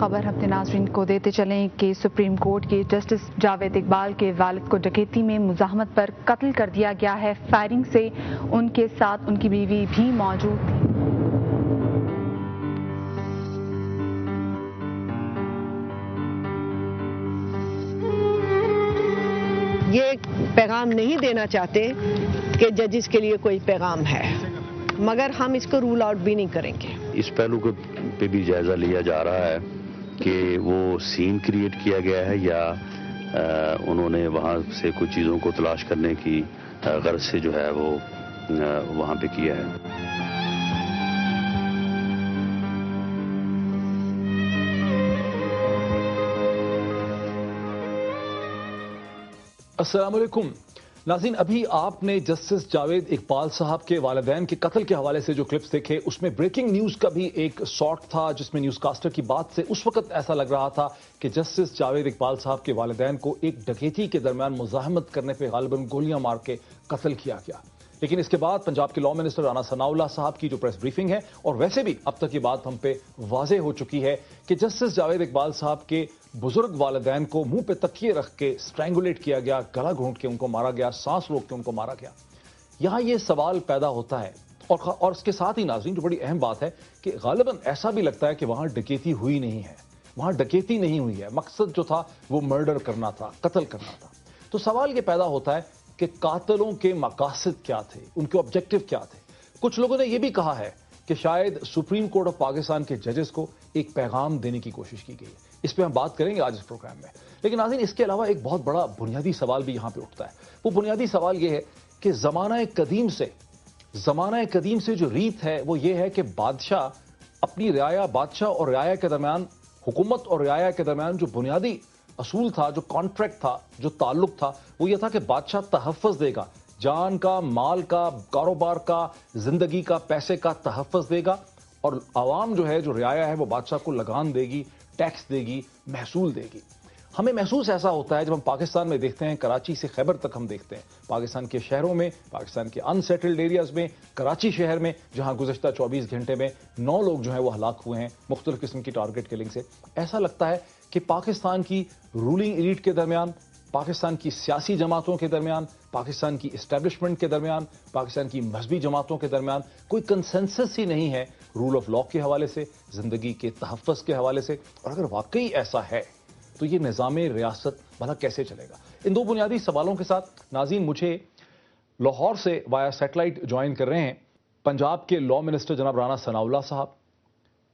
खबर अपने नाज़रीन को देते चलें कि सुप्रीम कोर्ट के जस्टिस जावेद इकबाल के वालिद को डकैती में मुज़ाहमत पर कत्ल कर दिया गया है। फायरिंग से उनके साथ उनकी बीवी भी मौजूद थी। ये पैगाम नहीं देना चाहते कि जजेस के लिए कोई पैगाम है, मगर हम इसको रूल आउट भी नहीं करेंगे। इस पहलू पे भी जायजा लिया जा रहा है कि वो सीन क्रिएट किया गया है या उन्होंने वहाँ से कुछ चीज़ों को तलाश करने की गर्ज से जो है वो वहाँ पे किया है। अस्सलाम वालेकुम नाज़रीन, अभी आपने जस्टिस जावेद इकबाल साहब के वालिदैन के कत्ल के हवाले से जो क्लिप्स देखे, उसमें ब्रेकिंग न्यूज़ का भी एक शॉट था जिसमें न्यूज़कास्टर की बात से उस वक्त ऐसा लग रहा था कि जस्टिस जावेद इकबाल साहब के वालिदैन को एक डकैती के दरमियान मुज़ाहमत करने पर गालिबन गोलियां मार के कत्ल किया गया। लेकिन इसके बाद पंजाब के लॉ मिनिस्टर राना सनाउल्लाह साहब की जो प्रेस ब्रीफिंग है, और वैसे भी अब तक ये बात हम पे वाज़ेह हो चुकी है कि जस्टिस जावेद इकबाल साहब के बुजुर्ग वालिदैन को मुंह पे तकिए रख के स्ट्रैंगुलेट किया गया, गला घोंट के उनको मारा गया, सांस रोक के उनको मारा गया। यहां ये सवाल पैदा होता है और इसके साथ ही नाज़रीन जो बड़ी अहम बात है कि गालिबन ऐसा भी लगता है कि वहां डकैती हुई नहीं है, वहां डकैती नहीं हुई है। मकसद जो था वो मर्डर करना था, कत्ल करना था। तो सवाल ये पैदा होता है कि कातलों के मकासद क्या थे, उनके ऑब्जेक्टिव क्या थे। कुछ लोगों ने यह भी कहा है कि शायद सुप्रीम कोर्ट ऑफ पाकिस्तान के जजेस को एक पैगाम देने की कोशिश की गई है। इस पर हम बात करेंगे आज इस प्रोग्राम में। लेकिन नाज़रीन, इसके अलावा एक बहुत बड़ा बुनियादी सवाल भी यहां पे उठता है। वो बुनियादी सवाल यह है कि ज़माना कदीम से जो रीत है वो ये है कि बादशाह अपनी रियाया, बादशाह और रियाया के दरमियान, हुकूमत और रियाया के दरमियान जो बुनियादी असूल था, जो कॉन्ट्रैक्ट था, जो ताल्लुक था, वो ये था कि बादशाह तहफ़्फ़ुज़ देगा, जान का, माल का, कारोबार का, जिंदगी का, पैसे का तहफ़्फ़ुज़ देगा, और आवाम जो है, जो रियाया है, वो बादशाह को लगान देगी, टैक्स देगी, महसूल देगी। हमें महसूस ऐसा होता है जब हम पाकिस्तान में देखते हैं, कराची से खैबर तक हम देखते हैं, पाकिस्तान के शहरों में, पाकिस्तान के अनसेटल्ड एरियाज में, कराची शहर में, जहां गुज़श्ता 24 घंटे में 9 लोग जो हैं वो हलाक हुए हैं मुख्तलिफ किस्म की टारगेट किलिंग से। ऐसा लगता है कि पाकिस्तान की रूलिंग एलीट के दरमियान, पाकिस्तान की सियासी जमातों के दरमियान, पाकिस्तान की इस्टेब्लिशमेंट के दरमियान, पाकिस्तान की मजहबी जमातों के दरमियान कोई कंसेंसस ही नहीं है रूल ऑफ लॉ के हवाले से, जिंदगी के तहफ़्फ़ुज़ के हवाले से। और अगर वाकई ऐसा है तो ये निज़ाम रियासत भला कैसे चलेगा? इन दो बुनियादी सवालों के साथ नाज़रीन, मुझे लाहौर से वाया सैटेलाइट ज्वाइन कर रहे हैं पंजाब के लॉ मिनिस्टर जनाब राना सनाउल्लाह साहब।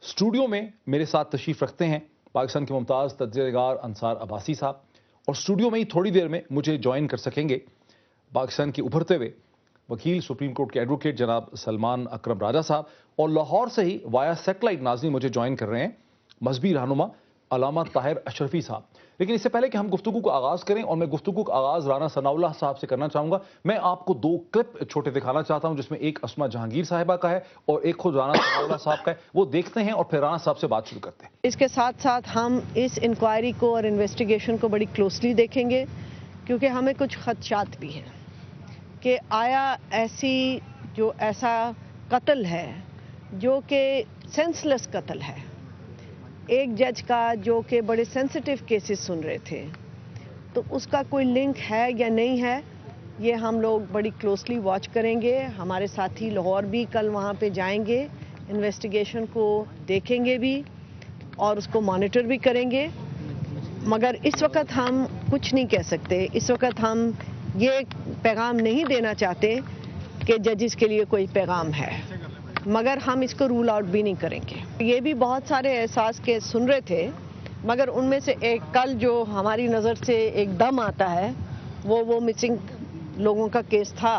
स्टूडियो में मेरे साथ तशरीफ़ रखते हैं पाकिस्तान के मुमताज़ तजज़ियाकार अंसार अब्बासी साहब, और स्टूडियो में ही थोड़ी देर में मुझे ज्वाइन कर सकेंगे पाकिस्तान के उभरते हुए वकील, सुप्रीम कोर्ट के एडवोकेट जनाब सलमान अकरम राजा साहब, और लाहौर से ही वाया सैटेलाइट नाज़रीन मुझे ज्वाइन कर रहे हैं मजहबी रहनुमा अल्लामा ताहिर अशरफी साहब। लेकिन इससे पहले कि हम गुफ्तगू का आगाज़ करें, और मैं गुफ्तगू का आगाज़ राना सनाउल्लाह साहब से करना चाहूँगा, मैं आपको 2 क्लिप छोटे दिखाना चाहता हूँ जिसमें एक अस्मा जहांगीर साहिबा का है और एक खुद राना सनाउल्लाह साहब का है। वो देखते हैं और फिर राना साहब से बात शुरू करते हैं। इसके साथ साथ हम इस इंक्वायरी को और इन्वेस्टिगेशन को बड़ी क्लोजली देखेंगे, क्योंकि हमें कुछ खदशात भी हैं कि आया ऐसा कत्ल है जो कि सेंसलेस कत्ल है, एक जज का जो कि बड़े सेंसिटिव केसेस सुन रहे थे, तो उसका कोई लिंक है या नहीं है, ये हम लोग बड़ी क्लोजली वॉच करेंगे। हमारे साथी लाहौर भी कल वहाँ पे जाएंगे, इन्वेस्टिगेशन को देखेंगे भी और उसको मॉनिटर भी करेंगे। मगर इस वक्त हम कुछ नहीं कह सकते, इस वक्त हम ये पैगाम नहीं देना चाहते कि जजेस के लिए कोई पैगाम है, मगर हम इसको रूल आउट भी नहीं करेंगे। ये भी बहुत सारे एहसास के सुन रहे थे, मगर उनमें से एक कल जो हमारी नज़र से एकदम आता है वो मिसिंग लोगों का केस था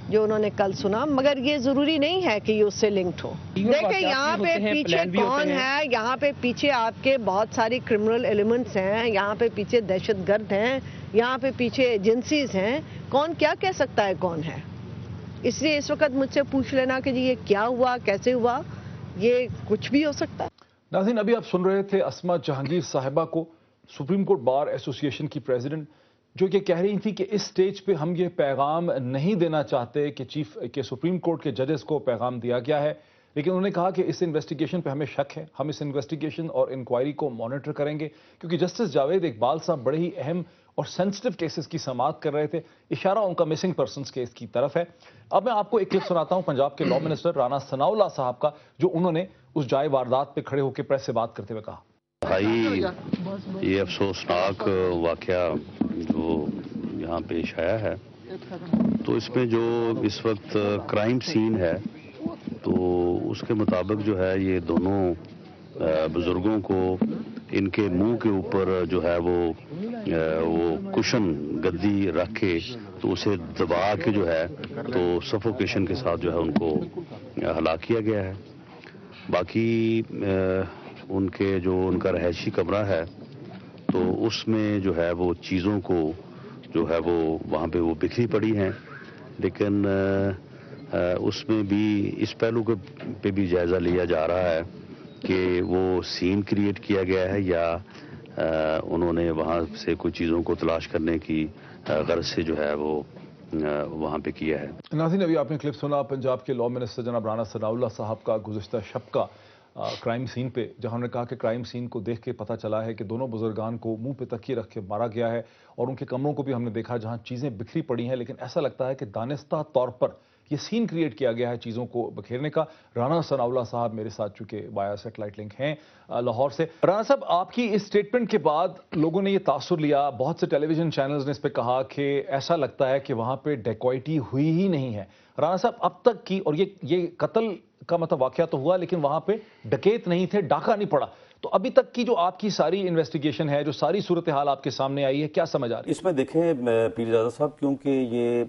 जो उन्होंने कल सुना, मगर ये ज़रूरी नहीं है कि ये उससे लिंक्ड हो। देखिए, यहाँ पे पीछे कौन है, यहाँ पे पीछे आपके बहुत सारी क्रिमिनल एलिमेंट्स हैं, यहाँ पे पीछे दहशतगर्द हैं, यहाँ पे पीछे एजेंसीज हैं, कौन क्या कह सकता है कौन है। इसलिए इस वक्त मुझसे पूछ लेना कि जी ये क्या हुआ, कैसे हुआ, ये कुछ भी हो सकता है। नाज़रीन, अभी आप सुन रहे थे अस्मा जहांगीर साहिबा को, सुप्रीम कोर्ट बार एसोसिएशन की प्रेसिडेंट, जो ये कह रही थी कि इस स्टेज पे हम ये पैगाम नहीं देना चाहते कि सुप्रीम कोर्ट के जजेस को पैगाम दिया गया है, لیکن انہوں نے کہا کہ اس انویسٹیگیشن پہ ہمیں شک ہے، ہم اس انویسٹیگیشن اور انکوائری کو مانیٹر کریں گے، کیونکہ جسٹس جاوید اقبال صاحب بڑے ہی اہم اور سینسٹیو کیسز کی سماعت کر رہے تھے، اشارہ ان کا مسنگ پرسنز کیس کی طرف ہے۔ اب میں آپ کو ایک کلپ سناتا ہوں پنجاب کے لاء منسٹر رانا ثناء اللہ صاحب کا، جو انہوں نے اس جائے واردات پہ کھڑے ہو کے پریس سے بات کرتے ہوئے کہا۔ یہ افسوسناک واقعہ جو یہاں پیش آیا ہے، تو اس میں جو اس وقت کرائم سین ہے، تو اس کے مطابق جو ہے یہ دونوں بزرگوں کو ان کے منہ کے اوپر جو ہے وہ کشن گدی رکھ کے تو اسے دبا کے جو ہے تو سفوکیشن کے ساتھ جو ہے ان کو ہلاک کیا گیا ہے۔ باقی ان کے جو ان کا رہائشی کمرہ ہے تو اس میں جو ہے وہ چیزوں کو جو ہے وہ وہاں پہ وہ بکھری پڑی ہیں، لیکن اس میں بھی اس پہلو پہ بھی جائزہ لیا جا رہا ہے کہ وہ سین کریٹ کیا گیا ہے یا انہوں نے وہاں سے کچھ چیزوں کو تلاش کرنے کی غرض سے جو ہے وہ وہاں پہ کیا ہے۔ ناظرین، ابھی آپ نے کلپ سنا پنجاب کے لاء منسٹر جناب رانا ثناء اللہ صاحب کا گزشتہ شب کا کرائم سین پہ، جہاں انہوں نے کہا کہ کرائم سین کو دیکھ کے پتہ چلا ہے کہ دونوں بزرگان کو منہ پہ تکیے رکھ کے مارا گیا ہے، اور ان کے کمروں کو بھی ہم نے دیکھا جہاں چیزیں بکھری پڑی ہیں، لیکن ایسا لگتا ہے کہ دانستہ طور پر یہ سین کریٹ کیا گیا ہے چیزوں کو بکھیرنے کا۔ رانا ثناء اللہ صاحب میرے ساتھ چونکہ وایا سیٹلائٹ لنک ہیں لاہور سے۔ رانا صاحب، آپ کی اس سٹیٹمنٹ کے بعد لوگوں نے یہ تاثر لیا، بہت سے ٹیلی ویژن چینلز نے اس پہ کہا کہ ایسا لگتا ہے کہ وہاں پہ ڈیکوائٹی ہوئی ہی نہیں ہے۔ رانا صاحب، اب تک کی، اور یہ قتل کا مطلب واقعہ تو ہوا لیکن وہاں پہ ڈکیت نہیں تھے، ڈاکہ نہیں پڑا، تو ابھی تک کی جو آپ کی ساری انویسٹیگیشن ہے، جو ساری صورتحال آپ کے سامنے آئی ہے، کیا سمجھ آ رہی ہے؟ اس میں دیکھیں پیر زادہ صاحب، کیونکہ یہ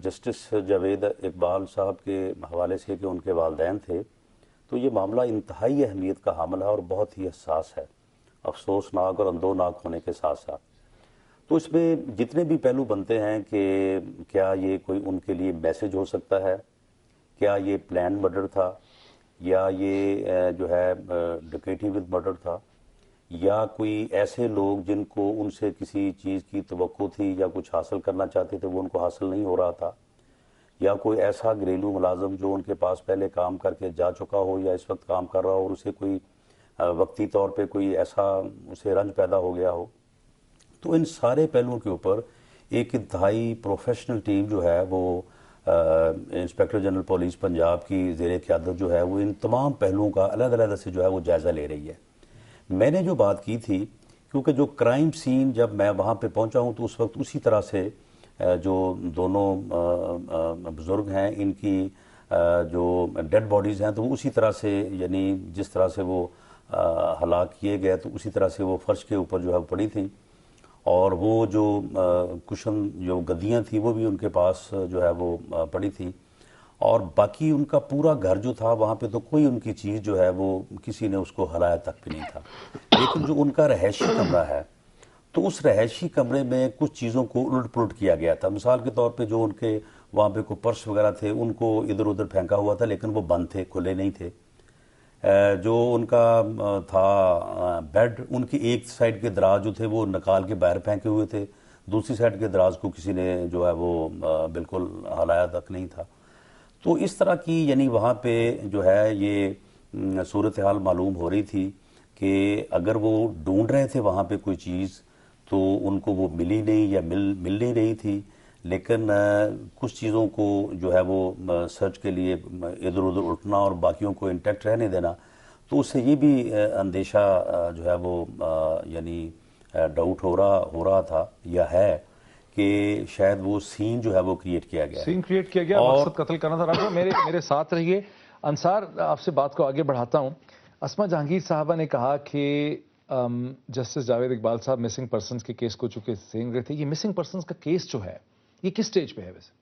جسٹس جاوید اقبال صاحب کے حوالے سے کہ ان کے والدین تھے، تو یہ معاملہ انتہائی اہمیت کا حامل ہے اور بہت ہی حساس ہے، افسوسناک اور اندوناک ہونے کے ساتھ ساتھ۔ تو اس میں جتنے بھی پہلو بنتے ہیں کہ کیا یہ کوئی ان کے لیے میسج ہو سکتا ہے، کیا یہ پلان مرڈر تھا، یا یہ جو ہے ڈکیٹی ود مرڈر تھا، یا کوئی ایسے لوگ جن کو ان سے کسی چیز کی توقع تھی یا کچھ حاصل کرنا چاہتے تھے وہ ان کو حاصل نہیں ہو رہا تھا، یا کوئی ایسا گھریلو ملازم جو ان کے پاس پہلے کام کر کے جا چکا ہو یا اس وقت کام کر رہا ہو اور اسے کوئی وقتی طور پہ کوئی ایسا اسے رنج پیدا ہو گیا ہو۔ تو ان سارے پہلوؤں کے اوپر ایک انتہائی پروفیشنل ٹیم جو ہے وہ انسپیکٹر جنرل پولیس پنجاب کی زیر قیادت جو ہے وہ ان تمام پہلوؤں کا علیحدہ علیحدہ سے جو ہے وہ جائزہ لے رہی ہے۔ میں نے جو بات کی تھی، کیونکہ جو کرائم سین جب میں وہاں پہ پہنچا ہوں تو اس وقت اسی طرح سے جو دونوں بزرگ ہیں ان کی جو ڈیڈ باڈیز ہیں تو وہ اسی طرح سے، یعنی جس طرح سے وہ ہلاک کیے گئے تو اسی طرح سے وہ فرش کے اوپر جو ہے پڑی تھیں، اور وہ جو کشن جو گدیاں تھیں وہ بھی ان کے پاس جو ہے وہ پڑی تھی، اور باقی ان کا پورا گھر جو تھا وہاں پہ تو کوئی ان کی چیز جو ہے وہ کسی نے اس کو ہلایا تک بھی نہیں تھا۔ لیکن جو ان کا رہائشی کمرہ ہے تو اس رہائشی کمرے میں کچھ چیزوں کو الٹ پلٹ کیا گیا تھا۔ مثال کے طور پہ جو ان کے وہاں پہ کوئی پرس وغیرہ تھے ان کو ادھر ادھر پھینکا ہوا تھا، لیکن وہ بند تھے، کھلے نہیں تھے۔ جو ان کا تھا بیڈ، ان کی ایک سائڈ کے دراز جو تھے وہ نکال کے باہر پھینکے ہوئے تھے، دوسری سائڈ کے دراز کو کسی نے جو ہے وہ بالکل ہلایا تک نہیں تھا۔ تو اس طرح کی یعنی وہاں پہ جو ہے یہ صورتحال معلوم ہو رہی تھی کہ اگر وہ ڈھونڈ رہے تھے وہاں پہ کوئی چیز تو ان کو وہ ملی نہیں یا مل نہیں رہی تھی، لیکن کچھ چیزوں کو جو ہے وہ سرچ کے لیے ادھر ادھر اٹھنا اور باقیوں کو انٹیکٹ رہنے دینا، تو اس سے یہ بھی اندیشہ جو ہے وہ یعنی ڈاؤٹ ہو رہا تھا یا ہے کہ شاید وہ سین جو ہے وہ کریٹ کیا گیا، سین کریٹ کیا گیا، مقصد قتل کرنا تھا۔ رانا میرے ساتھ رہیے۔ انصار، آپ سے بات کو آگے بڑھاتا ہوں۔ اسما جہانگیر صاحبہ نے کہا کہ جسٹس جاوید اقبال صاحب مسنگ پرسنز کے کیس کو چونکہ سین رہے تھے، یہ مسنگ پرسنز کا کیس جو ہے یہ کس سٹیج پہ ہے ویسے؟